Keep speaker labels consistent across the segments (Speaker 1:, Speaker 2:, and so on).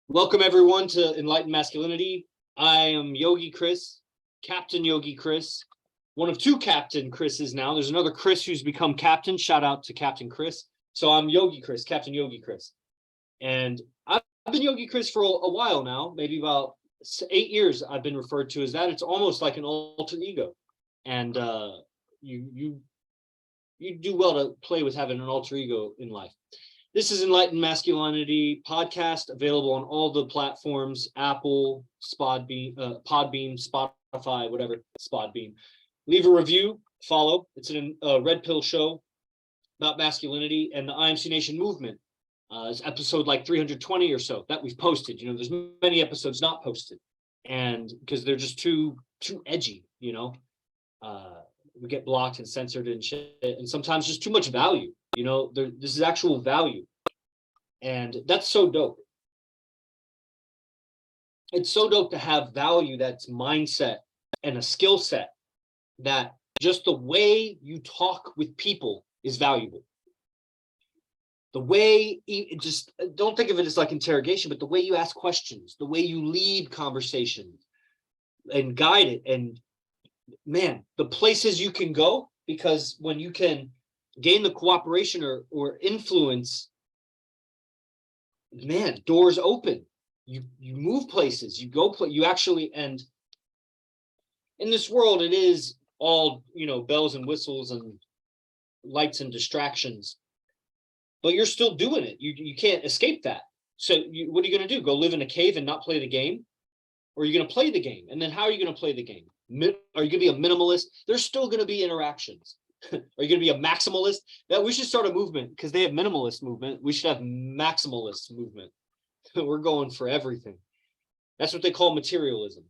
Speaker 1: Welcome everyone to Enlightened Masculinity. I am Yogi Chris, Captain Yogi Chris, one of two Captain Chris's now. There's another Chris who's become Captain. Shout out to Captain Chris. So I'm Yogi Chris, Captain Yogi Chris. And I've been Yogi Chris for a while now, maybe about 8 years I've been referred to as that. It's almost like an alter ego. And you do well to play with having an alter ego in life. This is Enlightened Masculinity podcast, available on all the platforms: Apple, Podbean, Spotify, whatever, Podbean. Leave a review, follow. It's a red pill show about masculinity and the IMC Nation movement. It's episode like 320 or so that we've posted. You know, there's many episodes not posted, and because they're just too edgy, you know. We get blocked and censored and shit, and sometimes just too much value. You know, this is actual value, and that's so dope. It's so dope to have value that's mindset and a skill set that just the way you talk with people is valuable. The way, just don't think of it as like interrogation, but the way you ask questions, the way you lead conversations and guide it, and man, the places you can go, because when you can gain the cooperation or influence, man, doors open. You move places, you go you actually, and in this world it is all, you know, bells and whistles and lights and distractions, but you're still doing it. You can't escape that. So what are you going to do? Go live in a cave and not play the game? Or are you going to play the game? And then how are you going to play the game? Are you going to be a minimalist? There's still going to be interactions. Are you going to be a maximalist? That we should start a movement, because they have minimalist movement. We should have maximalist movement. We're going for everything. That's what they call materialism.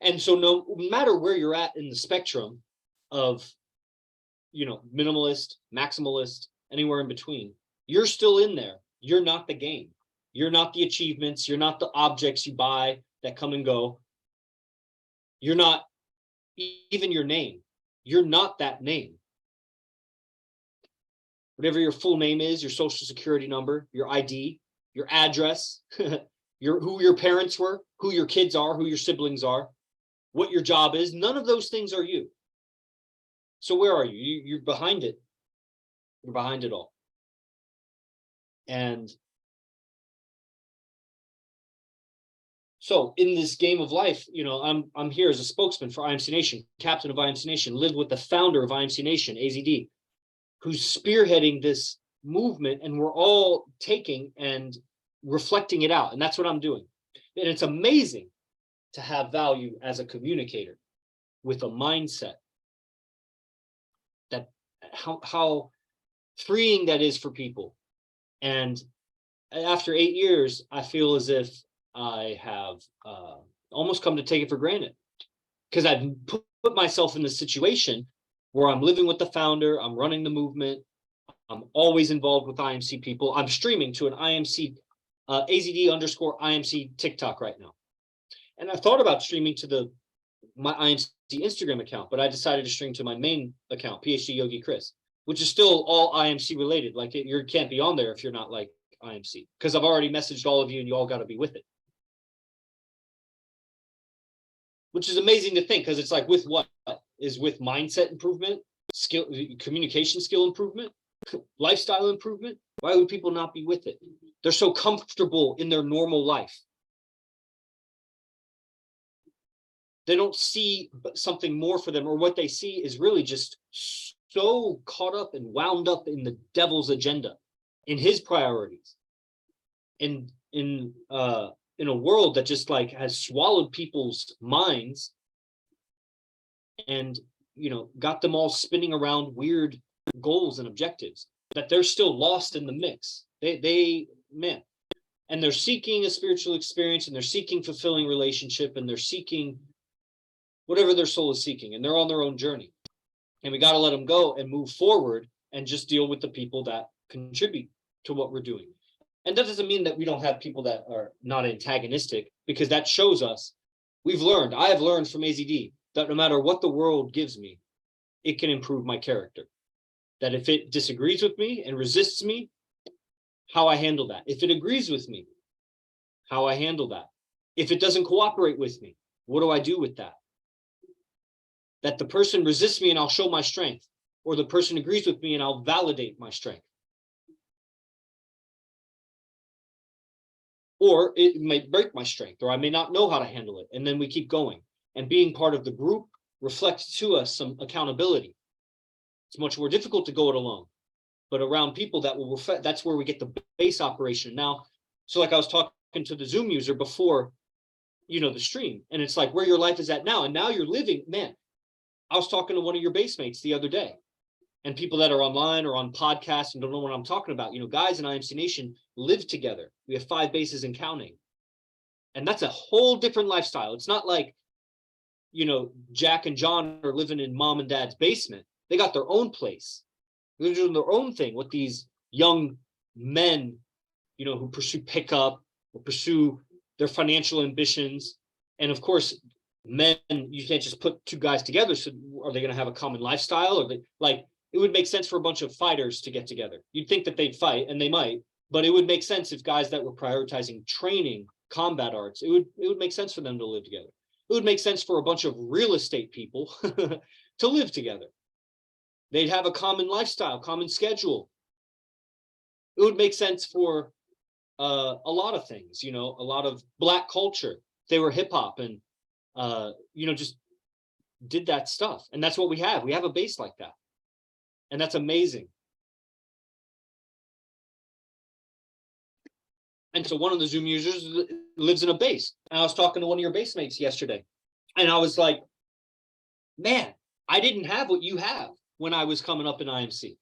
Speaker 1: And so no matter where you're at in the spectrum of, you know, minimalist, maximalist, anywhere in between, you're still in there. You're not the game. You're not the achievements. You're not the objects you buy that come and go. You're not even your name. You're not that name. Whatever your full name is, your social security number, your ID, your address, who your parents were, who your kids are, who your siblings are, what your job is, none of those things are you. So where are you? You're behind it. You're behind it all. And so in this game of life, you know, I'm here as a spokesman for IMC Nation, captain of IMC Nation, live with the founder of IMC Nation, AZD, who's spearheading this movement, and we're all taking and reflecting it out. And that's what I'm doing. And it's amazing to have value as a communicator with a mindset that how freeing that is for people. And after 8 years, I feel as if I have almost come to take it for granted, because I've put myself in this situation where I'm living with the founder, I'm running the movement, I'm always involved with IMC people. I'm streaming to an IMC AZD _ IMC TikTok right now. And I thought about streaming to my IMC Instagram account, but I decided to stream to my main account, PhD Yogi Chris, which is still all IMC related. Like you can't be on there if you're not like IMC, because I've already messaged all of you and you all got to be with it. Which is amazing to think, because it's like, with what? Is with mindset improvement, skill, communication skill improvement, lifestyle improvement. Why would people not be with it? They're so comfortable in their normal life. They don't see something more for them, or what they see is really just so caught up and wound up in the devil's agenda, in his priorities, in a world that just like has swallowed people's minds and, you know, got them all spinning around weird goals and objectives, that they're still lost in the mix. Man, and they're seeking a spiritual experience, and they're seeking fulfilling relationship, and they're seeking whatever their soul is seeking, and they're on their own journey. And we got to let them go and move forward and just deal with the people that contribute to what we're doing. And that doesn't mean that we don't have people that are not antagonistic, because that shows us I have learned from AZD that no matter what the world gives me, it can improve my character. That if it disagrees with me and resists me, how I handle that. If it agrees with me, how I handle that. If it doesn't cooperate with me, what do I do with that? That the person resists me and I'll show my strength, or the person agrees with me and I'll validate my strength. Or it may break my strength, or I may not know how to handle it. And then we keep going. And being part of the group reflects to us some accountability. It's much more difficult to go it alone, but around people that will reflect, that's where we get the base operation. Now, so like I was talking to the Zoom user before, the stream, and it's like where your life is at now. And now you're living, man. I was talking to one of your base mates the other day, and people that are online or on podcasts and don't know what I'm talking about. Guys in IMC Nation live together. We have 5 bases and counting. And that's a whole different lifestyle. It's not like, Jack and John are living in mom and dad's basement. They got their own place. They're doing their own thing with these young men, who pursue pickup or pursue their financial ambitions. And of course, men, you can't just put 2 guys together. So are they going to have a common lifestyle? Or it would make sense for a bunch of fighters to get together. You'd think that they'd fight, and they might, but it would make sense if guys that were prioritizing training, combat arts, it would make sense for them to live together. It would make sense for a bunch of real estate people to live together. They'd have a common lifestyle, common schedule. It would make sense for a lot of things, a lot of Black culture. They were hip hop and, just did that stuff. And that's what we have. We have a base like that. And that's amazing. And so one of the Zoom users lives in a base. And I was talking to one of your base mates yesterday. And I was like, man, I didn't have what you have when I was coming up in IMC.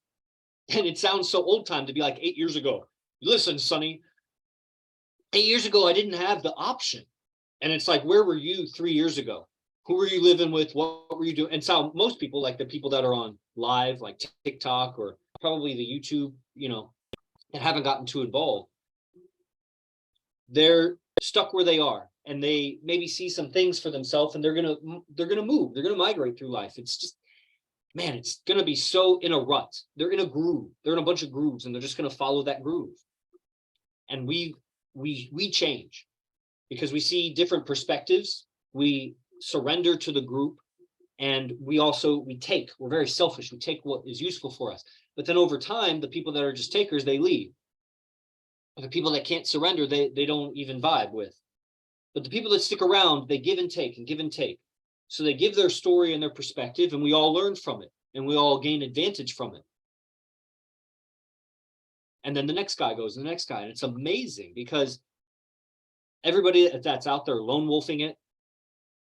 Speaker 1: And it sounds so old time to be like 8 years ago. Listen, Sonny, 8 years ago, I didn't have the option. And it's like, where were you 3 years ago? Who were you living with? What were you doing? And so most people, like the people that are on live, like TikTok or probably the YouTube, that haven't gotten too involved, they're stuck where they are, and they maybe see some things for themselves, and they're gonna move, they're gonna migrate through life. It's just, man, it's gonna be so in a rut. They're in a groove. They're in a bunch of grooves, and they're just gonna follow that groove. And we change because we see different perspectives. We surrender to the group, and we take. We're very selfish. We take what is useful for us. But then over time, the people that are just takers, they leave. The people that can't surrender, they don't even vibe with. But the people that stick around, they give and take and give and take. So they give their story and their perspective, and we all learn from it, and we all gain advantage from it. And then the next guy goes, and the next guy, and it's amazing because everybody that's out there lone wolfing it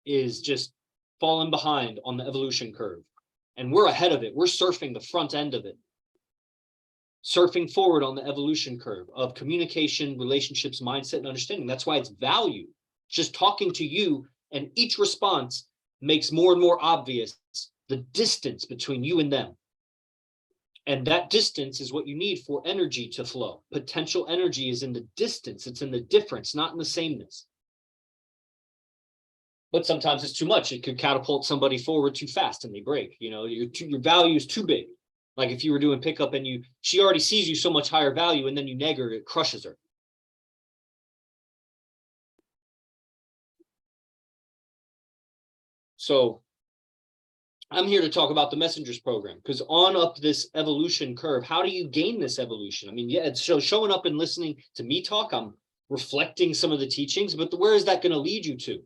Speaker 1: is just falling behind on the evolution curve. And we're ahead of it. We're surfing the front end of it. Surfing forward on the evolution curve of communication, relationships, mindset, and understanding. That's why it's value. Just talking to you, and each response makes more and more obvious the distance between you and them. And that distance is what you need for energy to flow. Potential energy is in the distance. It's in the difference, not in the sameness. But sometimes it's too much. It could catapult somebody forward too fast and they break. Your value is too big. Like if you were doing pickup and she already sees you so much higher value, and then you neg her, it crushes her. So I'm here to talk about the Messengers program, because on up this evolution curve, how do you gain this evolution? I mean, yeah, it's showing up and listening to me talk. I'm reflecting some of the teachings, but where is that going to lead you to?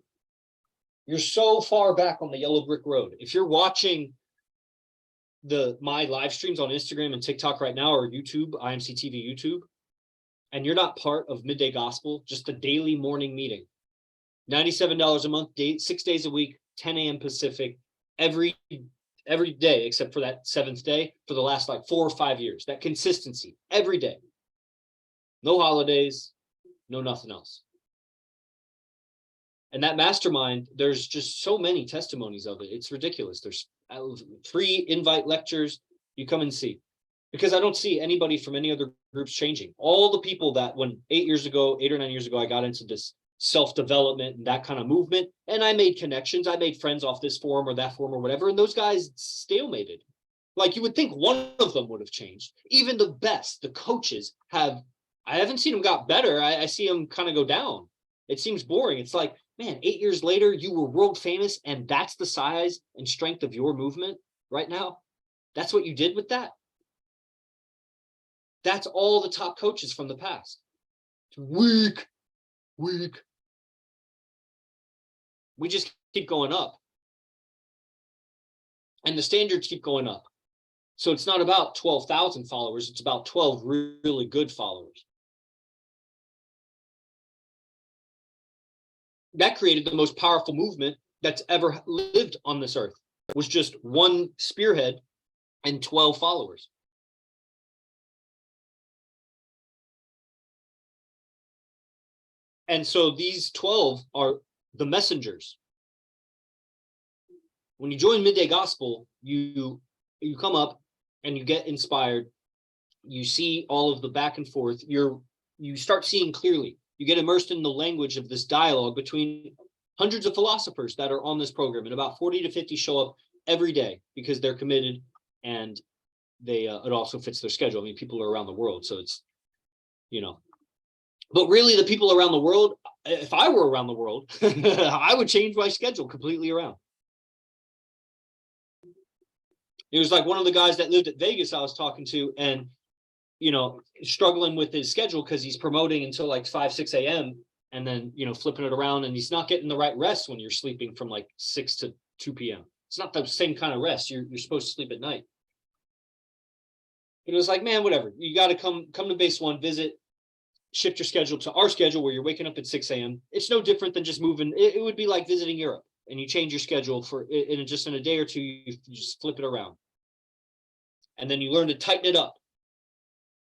Speaker 1: You're so far back on the yellow brick road. If you're watching my live streams on Instagram and TikTok right now, or YouTube, IMC TV YouTube, and you're not part of Midday Gospel, just a daily morning meeting, $97 a month, 6 days a week, 10 a.m. Pacific, every day, except for that 7th day, for the last 4 or 5 years. That consistency, every day. No holidays, no nothing else. And that mastermind, there's just so many testimonies of it. It's ridiculous. There's free invite lectures. You come and see. Because I don't see anybody from any other groups changing. All the people that when 8 or 9 years ago, I got into this self-development and that kind of movement, and I made connections. I made friends off this forum or that forum or whatever, and those guys stalemated. Like, you would think one of them would have changed. Even the best, the coaches I haven't seen them got better. I see them kind of go down. It seems boring. It's like, man, 8 years later, you were world famous, and that's the size and strength of your movement right now. That's what you did with that. That's all the top coaches from the past. Weak. We just keep going up. And the standards keep going up. So it's not about 12,000 followers. It's about 12 really good followers. That created the most powerful movement that's ever lived on this earth. It was just one spearhead and 12 followers. And so these 12 are the messengers. When you join Midday Gospel, you come up and you get inspired. You see all of the back and forth. You start seeing clearly. You get immersed in the language of this dialogue between hundreds of philosophers that are on this program, and about 40 to 50 show up every day because they're committed, and they it also fits their schedule. I mean, people are around the world, so it's, you know. But really, the people around the world, if I were around the world, I would change my schedule completely around. It was like one of the guys that lived at Vegas I was talking to, and, you know, struggling with his schedule because he's promoting until like 5, 6 a.m. and then, you know, flipping it around, and he's not getting the right rest when you're sleeping from like 6 to 2 p.m. It's not the same kind of rest. You're supposed to sleep at night. It was like, man, whatever. You got to come to base one, visit, shift your schedule to our schedule where you're waking up at 6 a.m. It's no different than just moving. It would be like visiting Europe, and you change your schedule just in a day or two, you just flip it around. And then you learn to tighten it up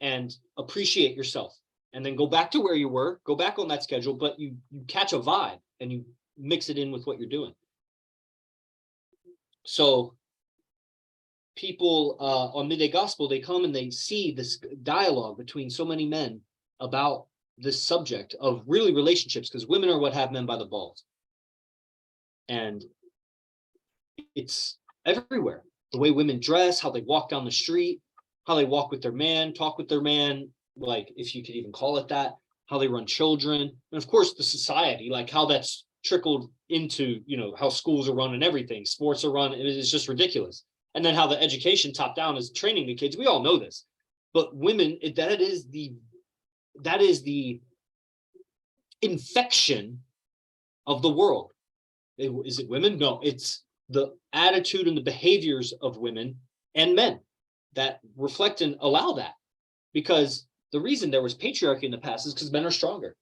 Speaker 1: and appreciate yourself, and then go back to where you were, go back on that schedule, but you catch a vibe and you mix it in with what you're doing. So people on Midday Gospel, they come and they see this dialogue between so many men about this subject of really relationships, because women are what have men by the balls. And it's everywhere. The way women dress, how they walk down the street, how they walk with their man, talk with their man, like, if you could even call it that, how they run children. And of course, the society, like how that's trickled into, you know, how schools are run and everything, sports are run. It's just ridiculous. And then how the education top down is training the kids. We all know this. But women, that is the infection of the world. Is it women? No, it's the attitude and the behaviors of women and men that reflect and allow that. Because the reason there was patriarchy in the past is because men are stronger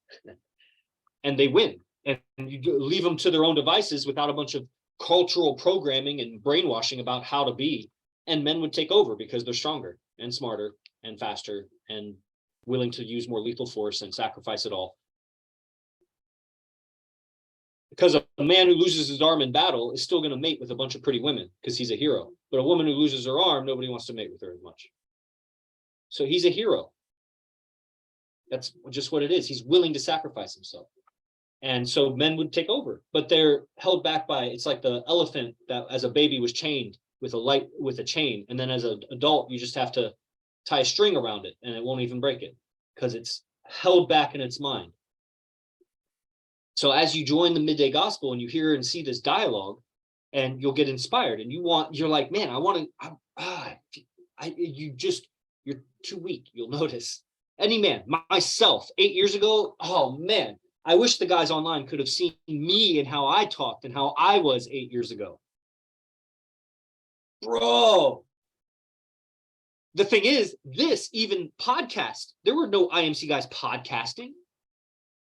Speaker 1: and they win. And you leave them to their own devices without a bunch of cultural programming and brainwashing about how to be, and men would take over because they're stronger and smarter and faster and willing to use more lethal force and sacrifice it all. Because a man who loses his arm in battle is still going to mate with a bunch of pretty women because he's a hero. But a woman who loses her arm, nobody wants to mate with her as much. So he's a hero. That's just what it is. He's willing to sacrifice himself. And so men would take over, but they're held back by, it's like the elephant that as a baby was chained with a chain. And then as an adult, you just have to tie a string around it and it won't even break it because it's held back in its mind. So as you join the Midday Gospel and you hear and see this dialogue, and you'll get inspired, and you're like, man, you're too weak. You'll notice. Any man, myself, 8 years ago, oh man, I wish the guys online could have seen me and how I talked and how I was 8 years ago. Bro. The thing is, this even podcast, there were no IMC guys podcasting.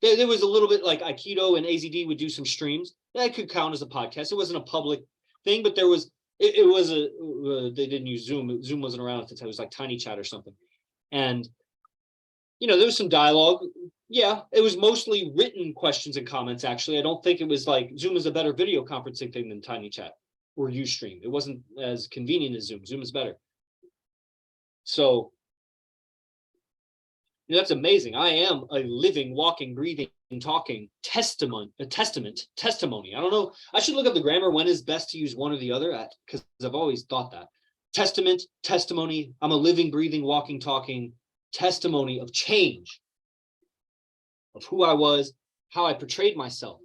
Speaker 1: There was a little bit like Aikido and AZD would do some streams. That could count as a podcast. It wasn't a public thing, but there was, they didn't use Zoom. Zoom wasn't around at the time. It was like Tiny Chat or something. And, you know, there was some dialogue. Yeah, it was mostly written questions and comments, actually. I don't think it was like, Zoom is a better video conferencing thing than Tiny Chat or Ustream. It wasn't as convenient as Zoom. Zoom is better. So, that's amazing. I am a living, walking, breathing, talking testimony. I don't know. I should look up the grammar. When is best to use one or the other? Because I've always thought that. Testament, testimony. I'm a living, breathing, walking, talking testimony of change, of who I was, how I portrayed myself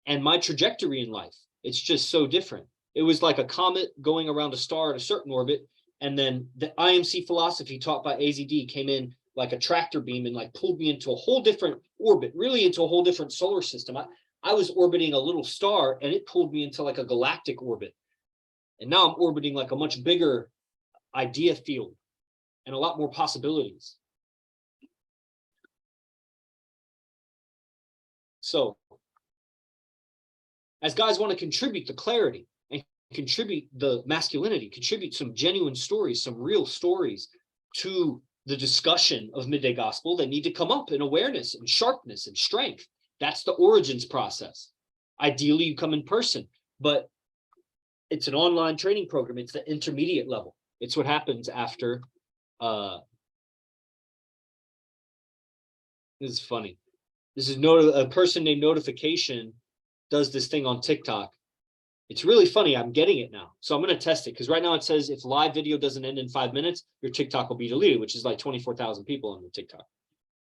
Speaker 1: and my trajectory in life. It's just so different. It was like a comet going around a star at a certain orbit, and then the IMC philosophy taught by AZD came in like a tractor beam and like pulled me into a whole different orbit, really into a whole different solar system. I was orbiting a little star, and it pulled me into like a galactic orbit. And now I'm orbiting like a much bigger idea field and a lot more possibilities. So as guys want to contribute the clarity and contribute the masculinity, contribute some genuine stories, some real stories to the discussion of Midday Gospel, they need to come up in awareness and sharpness and strength. That's the origins process. Ideally, you come in person, but it's an online training program. It's the intermediate level. It's what happens after. This is funny. This is a person named Notification does this thing on TikTok. It's really funny. I'm getting it now. So I'm going to test it, because right now it says if live video doesn't end in 5 minutes, your TikTok will be deleted, which is like 24,000 people on the TikTok.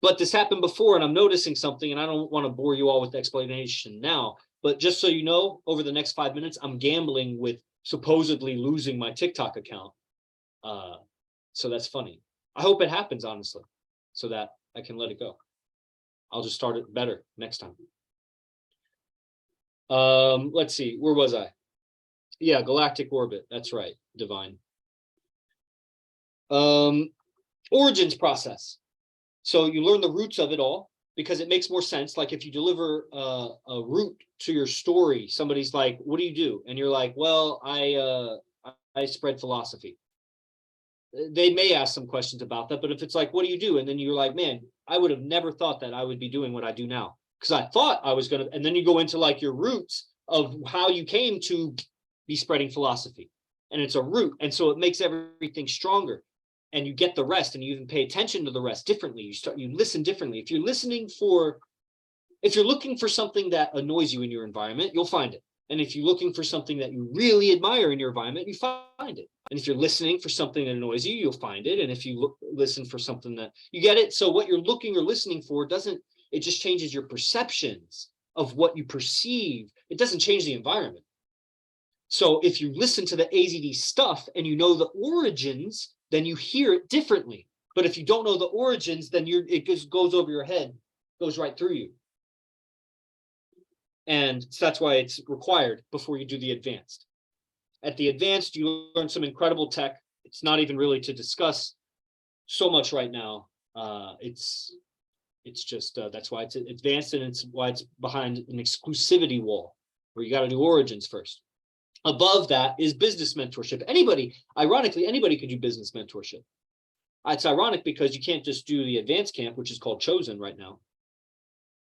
Speaker 1: But this happened before, and I'm noticing something, and I don't want to bore you all with the explanation now, but just so you know, over the next 5 minutes, I'm gambling with supposedly losing my TikTok account. So that's funny. I hope it happens, honestly, so that I can let it go. I'll just start it better next time. Let's see, where was I? Yeah, galactic orbit. That's right, divine. Origins process. So you learn the roots of it all, because it makes more sense. Like if you deliver a root to your story, somebody's like, what do you do? And you're like, well, I spread philosophy. They may ask some questions about that, but if it's like, what do you do? And then you're like, man, I would have never thought that I would be doing what I do now, because I thought I was going to, and then you go into like your roots of how you came to be spreading philosophy, and it's a root. And so it makes everything stronger, and you get the rest, and you even pay attention to the rest differently. You listen differently. If you're looking for something that annoys you in your environment, you'll find it. And if you're looking for something that you really admire in your environment, you find it. And if you're listening for something that annoys you, you'll find it. And if you listen for something that you get it. So what you're looking or listening for it just changes your perceptions of what you perceive. It doesn't change the environment. So if you listen to the AZD stuff and you know the origins, then you hear it differently. But if you don't know the origins, then it just goes over your head, goes right through you. And so that's why it's required before you do the advanced. At the advanced, you learn some incredible tech. It's not even really to discuss so much right now. It's just that's why it's advanced, and it's why it's behind an exclusivity wall where you got to do origins first. Above that is business mentorship. Ironically, anybody could do business mentorship. It's ironic because you can't just do the advanced camp, which is called Chosen right now.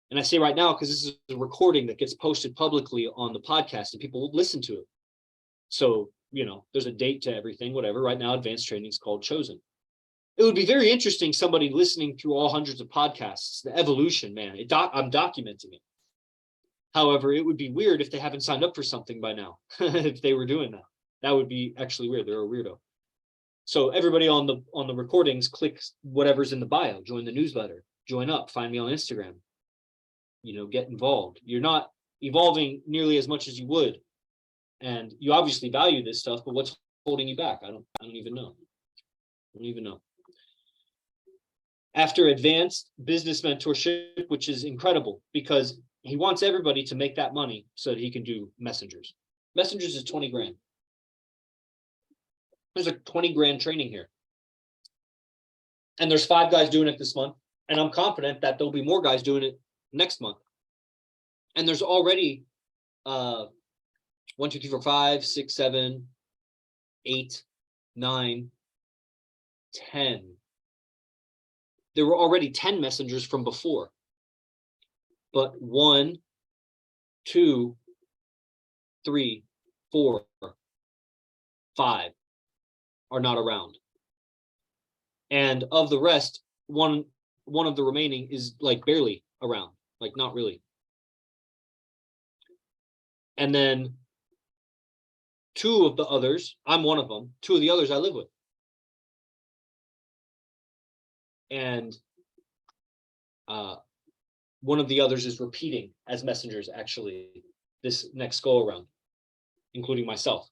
Speaker 1: And I say right now because this is a recording that gets posted publicly on the podcast and people will listen to it. So, there's a date to everything, whatever. Right now, advanced training is called Chosen. It would be very interesting, somebody listening through all hundreds of podcasts, the evolution, man. I'm documenting it. However, it would be weird if they haven't signed up for something by now, if they were doing that. That would be actually weird. They're a weirdo. So everybody on the recordings, click whatever's in the bio, join the newsletter, join up, find me on Instagram. Get involved. You're not evolving nearly as much as you would. And you obviously value this stuff, but what's holding you back? I don't even know. After advanced business mentorship, which is incredible because he wants everybody to make that money so that he can do messengers. Messengers is 20 grand. There's a 20 grand training here. And there's 5 guys doing it this month. And I'm confident that there'll be more guys doing it next month. And there's already 1, 2, 3, 4, 5, 6, 7, 8, 9, 10. There were already 10 messengers from before. But 1, 2, 3, 4, 5 are not around. And of the rest, one of the remaining is like barely around, like not really. And then 2 of the others, I'm one of them, 2 of the others I live with. And one of the others is repeating as messengers actually this next go around, including myself.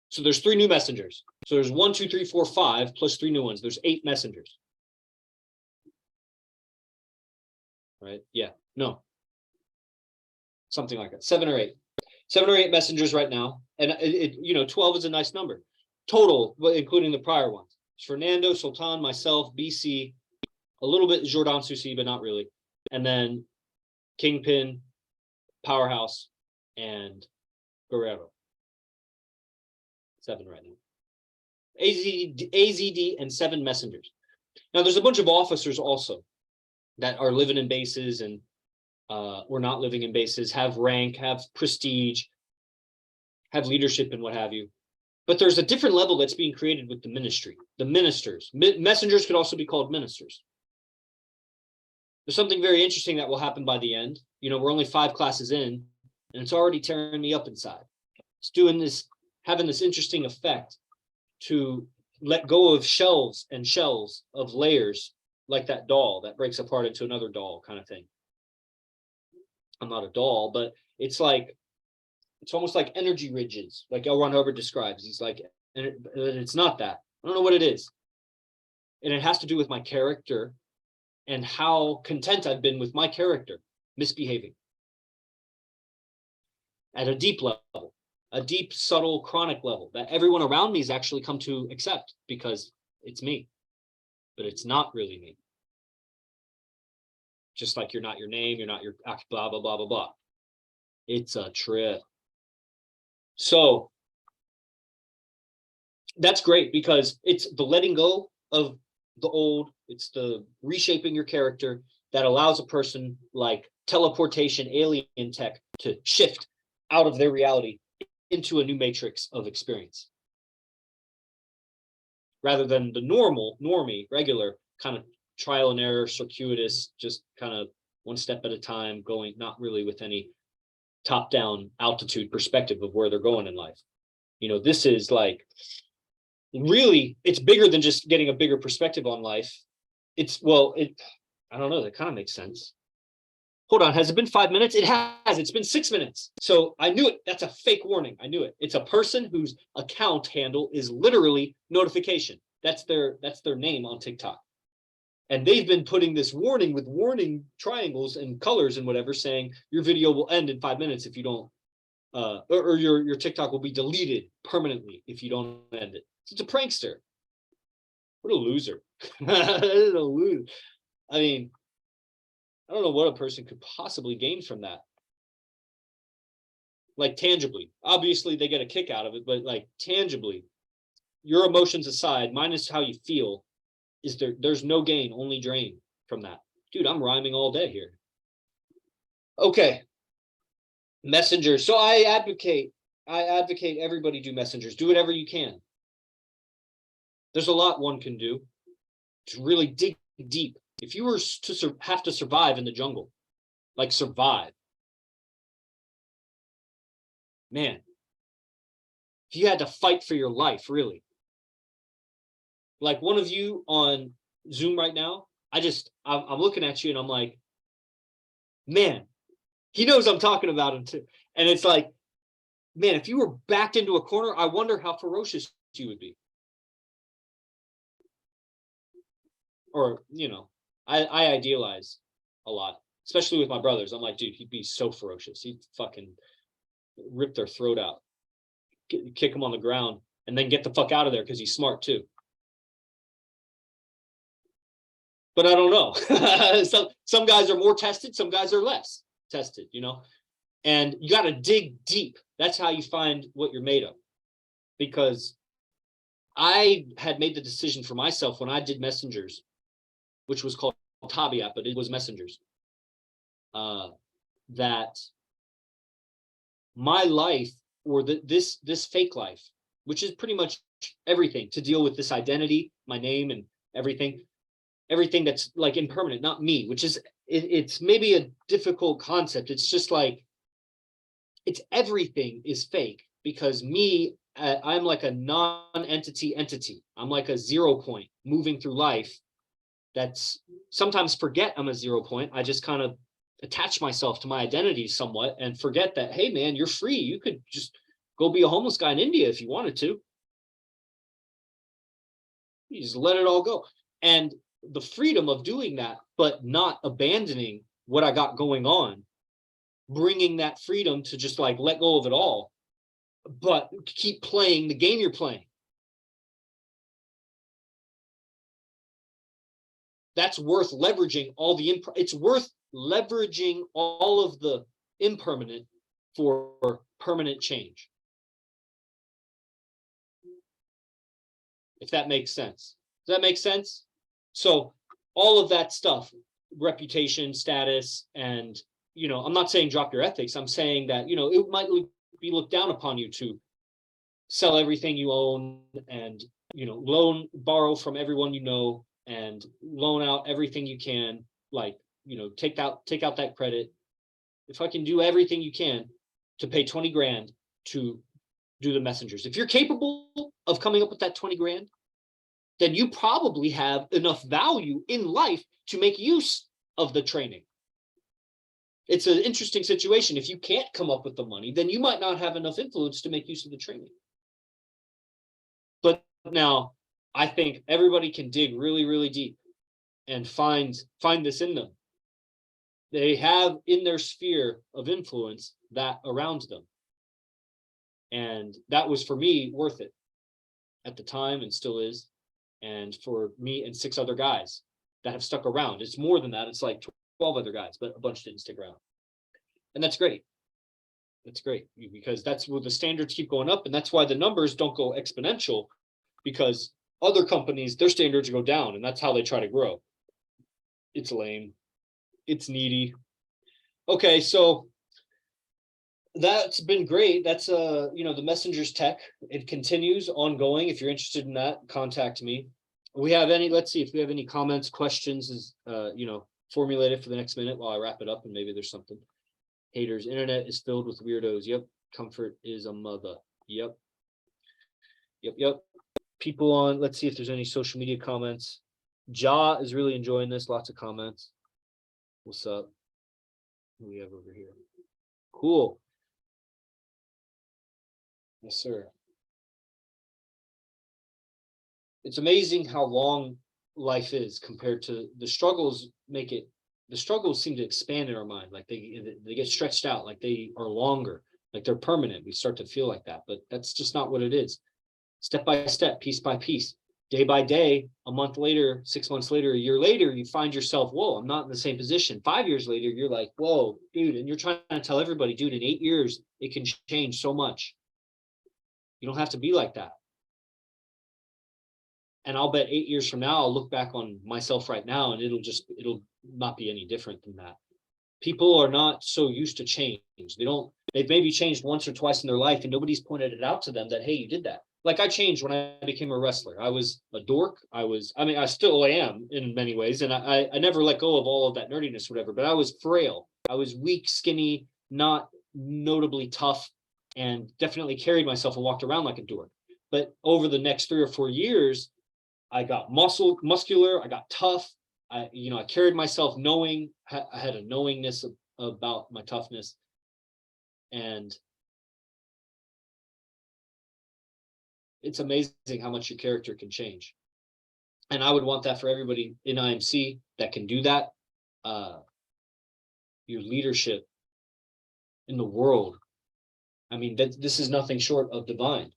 Speaker 1: So there's 3 new messengers. So there's 1, 2, 3, 4, 5 plus 3 new ones. There's 8 messengers. Right? Yeah. No. Something like that. 7 or 8. 7 or 8 messengers right now. And you know, 12 is a nice number. Total, including the prior ones. It's Fernando, Sultan, myself, BC, a little bit Jordan Susi, but not really. And then Kingpin, Powerhouse, and Guerrero. 7 right now. AZD and 7 messengers. Now there's a bunch of officers also that are living in bases and or not living in bases, have rank, have prestige, have leadership and what have you. But there's a different level that's being created with the ministry, the ministers. Messengers could also be called ministers. There's something very interesting that will happen by the end. You know, we're only 5 classes in, and it's already tearing me up inside. It's doing this, having this interesting effect to let go of shells and shells of layers, like that doll that breaks apart into another doll kind of thing. I'm not a doll, but it's like, it's almost like energy ridges, like L. Ron Hubbard describes. He's like, and it's not that. I don't know what it is. And it has to do with my character and how content I've been with my character misbehaving at a deep level, a deep, subtle, chronic level that everyone around me has actually come to accept because it's me, but it's not really me. Just like you're not your name, you're not your blah, blah, blah, blah, blah. It's a trip. So that's great because it's the letting go of the old, it's the reshaping your character that allows a person like teleportation, alien tech to shift out of their reality into a new matrix of experience. Rather than the normie, regular kind of trial and error, circuitous, just kind of one step at a time, going not really with any top-down altitude perspective of where they're going in life. You know, this is like, really, it's bigger than just getting a bigger perspective on life. It's, well, I don't know, that kind of makes sense. Hold on, has it been 5 minutes? It has, it's been 6 minutes. So I knew it, that's a fake warning, I knew it. It's a person whose account handle is literally notification. That's their name on TikTok. And they've been putting this warning with warning triangles and colors and whatever, saying your video will end in 5 minutes if you don't, or your TikTok will be deleted permanently if you don't end it. It's a prankster. What a loser. What a loser. I mean, I don't know what a person could possibly gain from that. Like tangibly. Obviously, they get a kick out of it, but like tangibly, your emotions aside, minus how you feel, there's no gain, only drain from that. Dude, I'm rhyming all day here. Okay. Messengers. So I advocate everybody do messengers. Do whatever you can. There's a lot one can do to really dig deep. If you were to have to survive in the jungle, like survive, man, if you had to fight for your life, really, like one of you on Zoom right now, I'm looking at you and I'm like, man, he knows I'm talking about him too. And it's like, man, if you were backed into a corner, I wonder how ferocious you would be. Or, you know, I idealize a lot, especially with my brothers. I'm like, dude, he'd be so ferocious. He'd fucking rip their throat out, kick him on the ground, and then get the fuck out of there because he's smart too. But I don't know. Some guys are more tested, some guys are less tested, you know, and you got to dig deep. That's how you find what you're made of. Because I had made the decision for myself when I did Messengers, which was called Tabiat, but it was Messengers, that my life, or this fake life, which is pretty much everything to deal with this identity, my name and everything that's like impermanent, not me, which is, it's maybe a difficult concept. It's just like, it's everything is fake because me, I'm like a non-entity entity. I'm like a 0 point moving through life. That's sometimes forget I'm a 0 point. I just kind of attach myself to my identity somewhat and forget that, hey man, you're free. You could just go be a homeless guy in India if you wanted to. You just let it all go. And the freedom of doing that, but not abandoning what I got going on, bringing that freedom to just like let go of it all, but keep playing the game you're playing. That's worth leveraging all the it's worth leveraging all of the impermanent for permanent change. If that makes sense. Does that make sense? So all of that stuff, reputation, status, and, I'm not saying drop your ethics. I'm saying that, it might be looked down upon you to sell everything you own and, borrow from everyone and loan out everything you can, like, take out that credit. If I can do everything you can to pay 20 grand to do the messengers, if you're capable of coming up with that 20 grand, then you probably have enough value in life to make use of the training. It's an interesting situation. If you can't come up with the money, then you might not have enough influence to make use of the training. But now I think everybody can dig really, really deep and find this in them. They have in their sphere of influence that around them. And that was for me worth it at the time and still is. And for me and 6 other guys that have stuck around. It's more than that. It's like 12 other guys, but a bunch didn't stick around. And that's great. That's great because that's where the standards keep going up. And that's why the numbers don't go exponential, because other companies, their standards go down, and that's how they try to grow. It's lame. It's needy. Okay, so that's been great. That's the Messengers tech. It continues ongoing. If you're interested in that, contact me. Let's see if we have any comments, questions, formulated for the next minute while I wrap it up, and maybe there's something. Haters. Internet is filled with weirdos. Yep. Comfort is a mother. Yep. People on, let's see if there's any social media comments. Ja is really enjoying this. Lots of comments. What's up? What do we have over here? Cool. Yes, sir. It's amazing how long life is compared to the struggles. The struggles seem to expand in our mind, like they get stretched out, like they are longer, like they're permanent. We start to feel like that, but that's just not what it is. Step by step, piece by piece, day by day, a month later, 6 months later, a year later, you find yourself, whoa, I'm not in the same position. 5 years later, you're like, whoa, dude. And you're trying to tell everybody, dude, in 8 years, it can change so much. You don't have to be like that. And I'll bet 8 years from now, I'll look back on myself right now and it'll not be any different than that. People are not so used to change. They've maybe changed once or twice in their life and nobody's pointed it out to them that, hey, you did that. Like I changed when I became a wrestler. I was a dork. I still am in many ways. And I never let go of all of that nerdiness, whatever, but I was frail. I was weak, skinny, not notably tough, and definitely carried myself and walked around like a dork. But over the next 3 or 4 years, I got muscular, I got tough. I carried myself I had a knowingness about my toughness. And it's amazing how much your character can change. And I would want that for everybody in IMC that can do that. Your leadership in the world. I mean, this is nothing short of divine.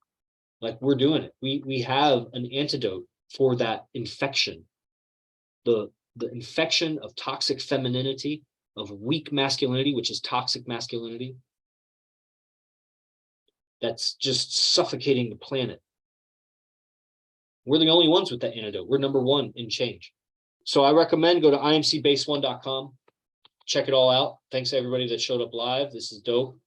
Speaker 1: Like we're doing it. We have an antidote for that infection. The infection of toxic femininity, of weak masculinity, which is toxic masculinity. That's just suffocating the planet. We're the only ones with that antidote. We're number 1 in change. So I recommend go to imcbase1.com. Check it all out. Thanks to everybody that showed up live. This is dope.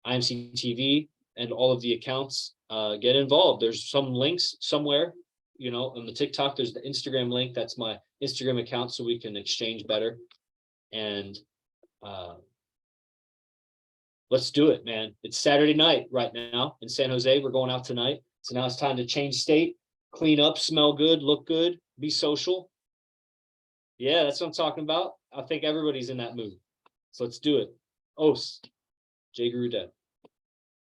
Speaker 1: IMC TV and all of the accounts. Get involved. There's some links somewhere, on the TikTok. There's the Instagram link. That's my Instagram account, so we can exchange better. And let's do it, man. It's Saturday night right now in San Jose. We're going out tonight. So now it's time to change state, clean up, smell good, look good, be social. Yeah, that's what I'm talking about. I think everybody's in that mood. So let's do it. Os, Jay Garuda.